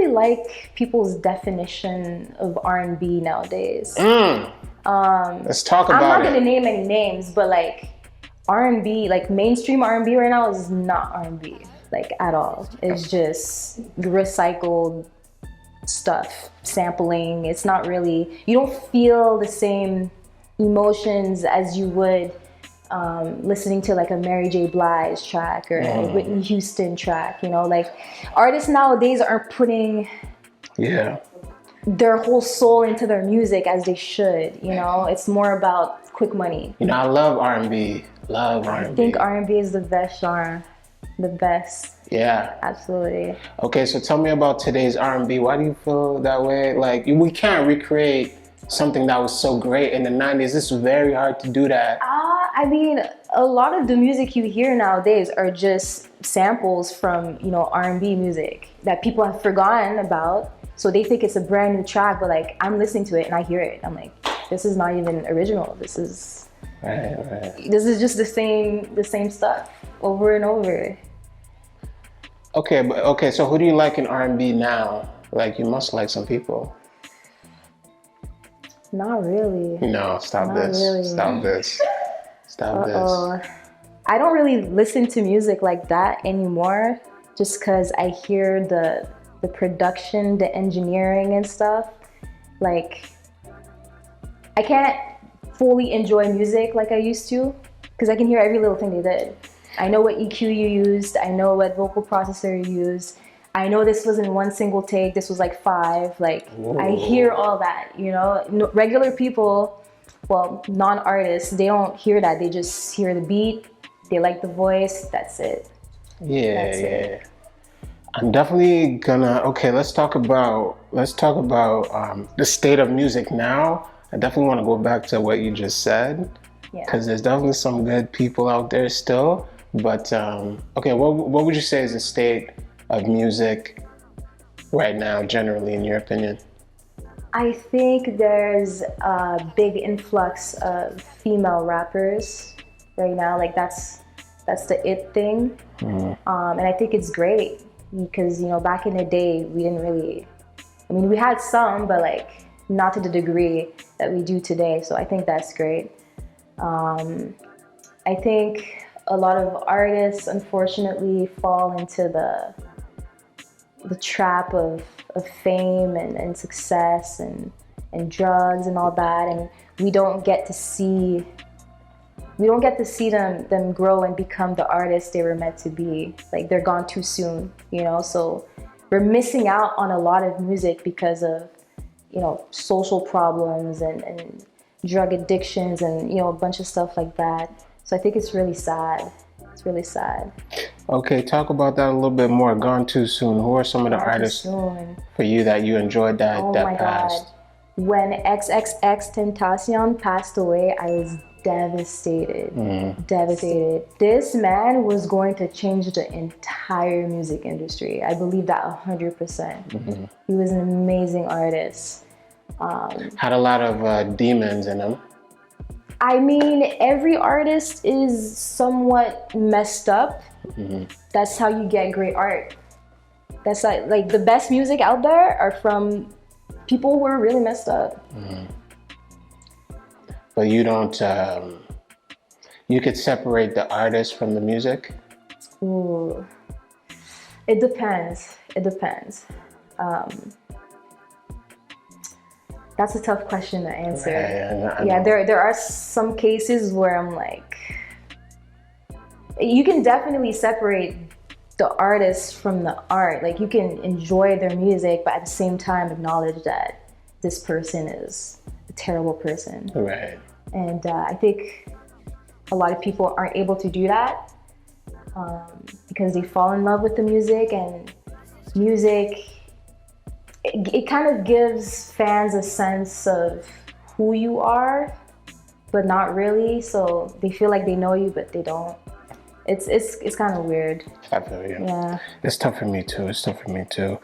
really like people's definition of R&B nowadays. Let's talk I'm not about gonna it. name any names, but like R&B, like mainstream R&B right now is not R&B, like at all. It's just recycled stuff, sampling. It's not really, you don't feel the same emotions as you would listening to like a Mary J. Blige track or a Whitney Houston track, you know, like artists nowadays aren't putting Yeah. their whole soul into their music as they should, you know. It's more about quick money. You know, I love R&B. Love R&B. I think R&B is the best genre, the best. Yeah. Absolutely. Okay, so tell me about today's R&B. Why do you feel that way? Like, we can't recreate something that was so great in the 90s. It's very hard to do that. I mean, a lot of the music you hear nowadays are just samples from, you know, R&B music that people have forgotten about. So they think it's a brand new track, but like I'm listening to it and I hear it. I'm like, this is not even original. This is just the same stuff over and over. Okay, so who do you like in R&B now? Like, you must like some people. Not really. No, stop Not this. really. Stop this. Stop this. I don't really listen to music like that anymore, just because I hear the production, the engineering and stuff. Like, I can't fully enjoy music like I used to, because I can hear every little thing they did. I know what EQ you used, I know what vocal processor you used, I know this was in one single take, this was like 5, like, Whoa. I hear all that, you know? Regular people, well, non-artists, they don't hear that, they just hear the beat, they like the voice, that's it. That's it. I'm definitely gonna, okay, let's talk about the state of music now. I definitely want to go back to what you just said, because there's definitely some good people out there still. But okay, what would you say is the state of music right now, generally, in your opinion? I think there's a big influx of female rappers right now. Like that's the it thing, and I think it's great because, you know, back in the day we didn't really. I mean, we had some, but like not to the degree that we do today. So I think that's great. I think a lot of artists, unfortunately, fall into the trap of fame and success and drugs and all that, and we don't get to see them grow and become the artists they were meant to be. Like, they're gone too soon, you know. So we're missing out on a lot of music because of, you know, social problems and drug addictions and, you know, a bunch of stuff like that. So I think it's really sad. It's really sad. Okay, talk about that a little bit more. Gone too soon. Who are some of the artists for you that you enjoyed that passed? God. When XXXTENTACION passed away, I was devastated. Devastated. This man was going to change the entire music industry. I believe that 100%. He was an amazing artist. Had a lot of demons in him. I mean, every artist is somewhat messed up. That's how you get great art. That's like the best music out there are from people who are really messed up. But you don't, you could separate the artist from the music? Ooh. It depends. That's a tough question to answer. Yeah, there are some cases where I'm like, you can definitely separate the artist from the art. Like, you can enjoy their music, but at the same time acknowledge that this person is a terrible person. Right. And I think a lot of people aren't able to do that because they fall in love with the music, and music, it kind of gives fans a sense of who you are, but not really. So they feel like they know you, but they don't. It's kind of weird. I feel you. Yeah. It's tough for me too.